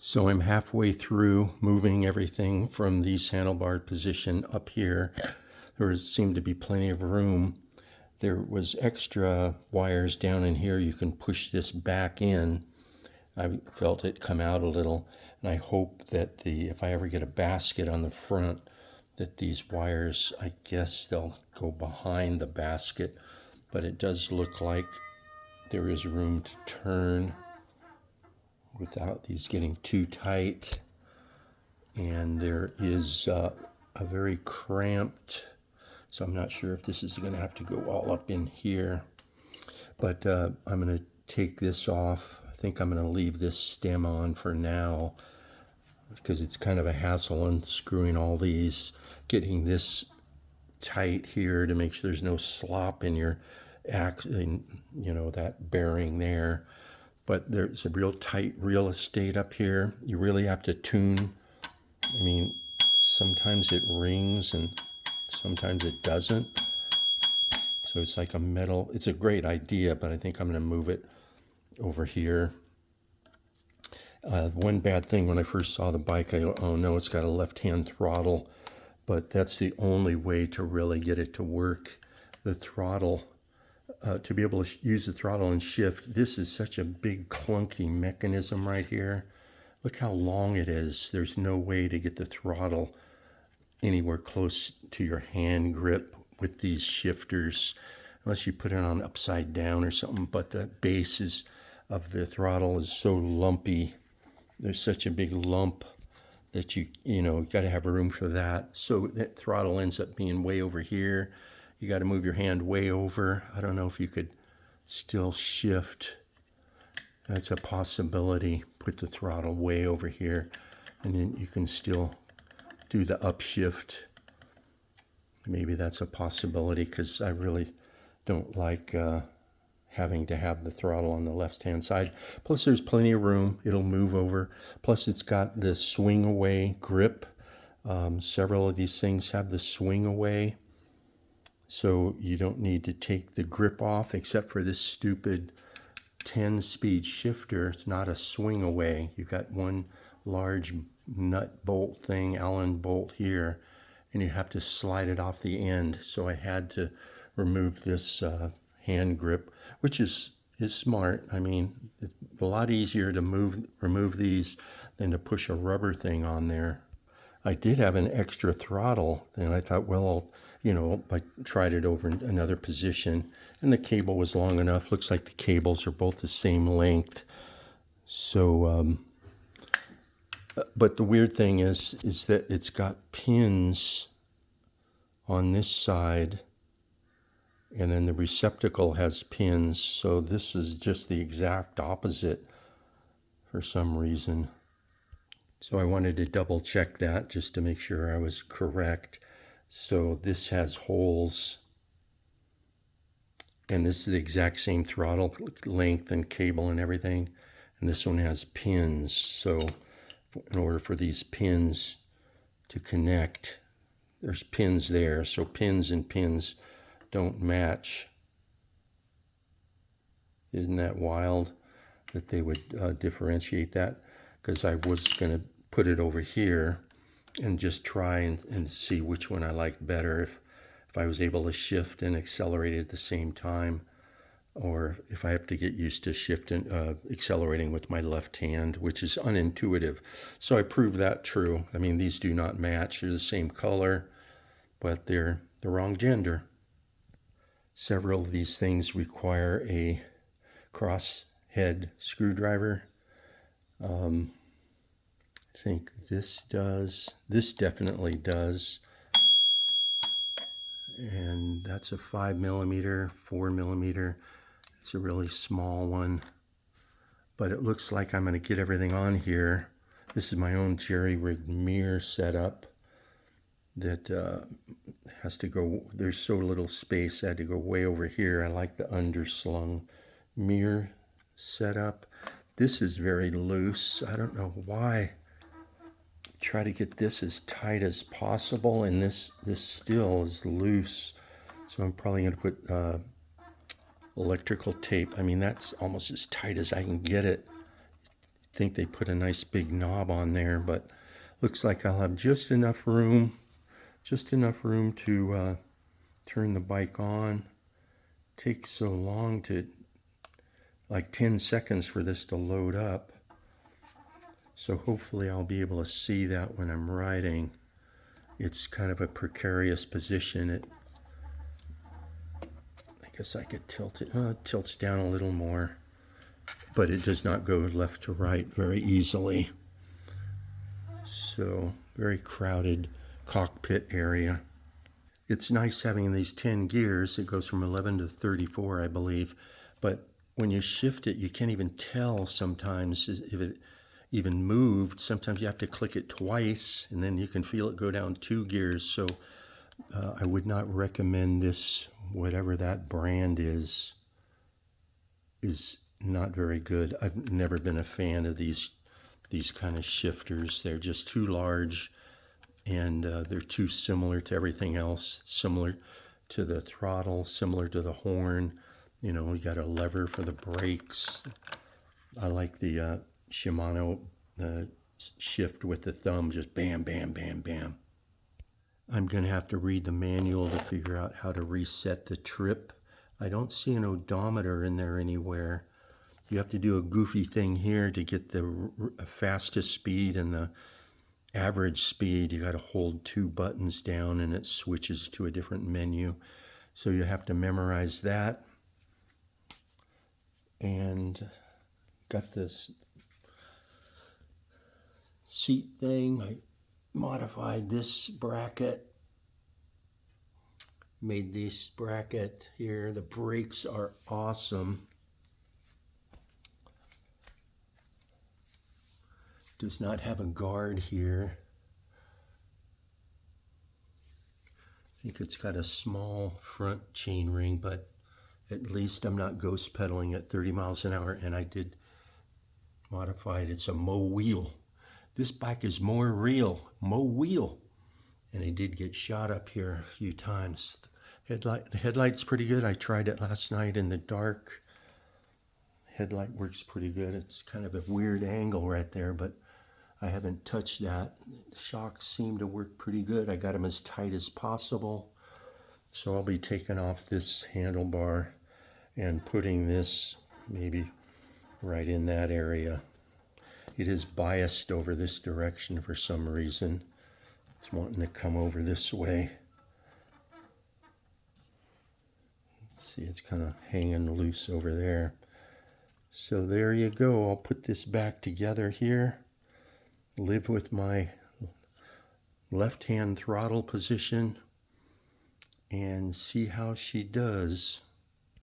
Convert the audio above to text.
So I'm halfway through moving everything from the handlebar position up here. There seemed to be plenty of room. There was extra wires down in here. You can push this back in. I felt it come out a little, and I hope that if I ever get a basket on the front, that these wires, I guess they'll go behind the basket, but it does look like there is room to turn without these getting too tight. And there is a very cramped, so I'm not sure if this is going to have to go all up in here, but I'm going to take this off. I think I'm going to leave this stem on for now because it's kind of a hassle unscrewing all these, getting this tight here to make sure there's no slop in your that bearing there. But there's a real tight real estate up here. You really have to tune. I mean, sometimes it rings and sometimes it doesn't. So it's like a metal. It's a great idea, but I think I'm going to move it over here. One bad thing when I first saw the bike, I go, oh no, it's got a left-hand throttle, but that's the only way to really get it to work. The throttle, to be able to use the throttle and shift, this is such a big clunky mechanism right here. Look how long it is. There's no way to get the throttle anywhere close to your hand grip with these shifters, unless you put it on upside down or something. But the base of the throttle is so lumpy. There's such a big lump that you got to have room for that. So that throttle ends up being way over here. You got to move your hand way over. I don't know if you could still shift. That's a possibility. Put the throttle way over here, and then you can still do the upshift. Maybe that's a possibility, because I really don't like having to have the throttle on the left-hand side. Plus, there's plenty of room. It'll move over. Plus, it's got the swing away grip. Several of these things have the swing away, so you don't need to take the grip off, except for this stupid 10-speed shifter. It's not a swing away. You've got one large nut bolt thing, Allen bolt here, and you have to slide it off the end. So I had to remove this hand grip, which is smart. I mean, it's a lot easier to remove these than to push a rubber thing on there. I did have an extra throttle, and I thought, well, I tried it over in another position, and the cable was long enough. Looks like the cables are both the same length. So, but the weird thing is that it's got pins on this side, and then the receptacle has pins. So this is just the exact opposite for some reason. So I wanted to double check that just to make sure I was correct. So this has holes, and this is the exact same throttle length and cable and everything. And this one has pins. So in order for these pins to connect, there's pins there. So pins and pins don't match. Isn't that wild that they would differentiate that? Because I was going to put it over here and just try and see which one I liked better, if I was able to shift and accelerate at the same time, or if I have to get used to shifting, accelerating with my left hand, which is unintuitive. So I proved that true. I mean, these do not match. They're the same color, but they're the wrong gender. Several of these things require a cross head screwdriver. I think this does. This definitely does. And that's a 5mm, 4mm. It's a really small one. But it looks like I'm going to get everything on here. This is my own jerry-rigged mirror setup that has to go. There's so little space. I had to go way over here. I like the underslung mirror setup. This is very loose. I don't know why. Try to get this as tight as possible, and this still is loose. So I'm probably going to put electrical tape. I mean, that's almost as tight as I can get it. think they put a nice big knob on there, but looks like I'll have just enough room to turn the bike on. Takes so long to, like 10 seconds for this to load up. So hopefully I'll be able to see that when I'm riding. It's kind of a precarious position. I guess I could tilt it, it tilts down a little more, but it does not go left to right very easily. So very crowded cockpit area. It's nice having these 10 gears. It goes from 11 to 34, I believe. But when you shift it, you can't even tell sometimes if it even moved. Sometimes you have to click it twice, and then you can feel it go down 2 gears. So I would not recommend this, whatever that brand is not very good. I've never been a fan of these kind of shifters. They're just too large, and they're too similar to everything else, similar to the throttle, similar to the horn. You know, you got a lever for the brakes. I like the Shimano shift with the thumb, just bam, bam, bam, bam. I'm going to have to read the manual to figure out how to reset the trip. I don't see an odometer in there anywhere. You have to do a goofy thing here to get the fastest speed and the average speed. You got to hold 2 buttons down and it switches to a different menu. So you have to memorize that. And got this seat thing. I modified this bracket. Made this bracket here. The brakes are awesome. Does not have a guard here. I think it's got a small front chain ring, but at least I'm not ghost pedaling at 30 miles an hour, and I did modify it. It's a Mo wheel. This bike is more real, Mo wheel. And I did get shot up here a few times. The headlight's pretty good. I tried it last night in the dark. Headlight works pretty good. It's kind of a weird angle right there, but I haven't touched that. The shocks seem to work pretty good. I got them as tight as possible. So I'll be taking off this handlebar and putting this maybe right in that area. It is biased over this direction for some reason. It's wanting to come over this way. See, it's kind of hanging loose over there. So there you go. I'll put this back together here. Live with my left-hand throttle position and see how she does.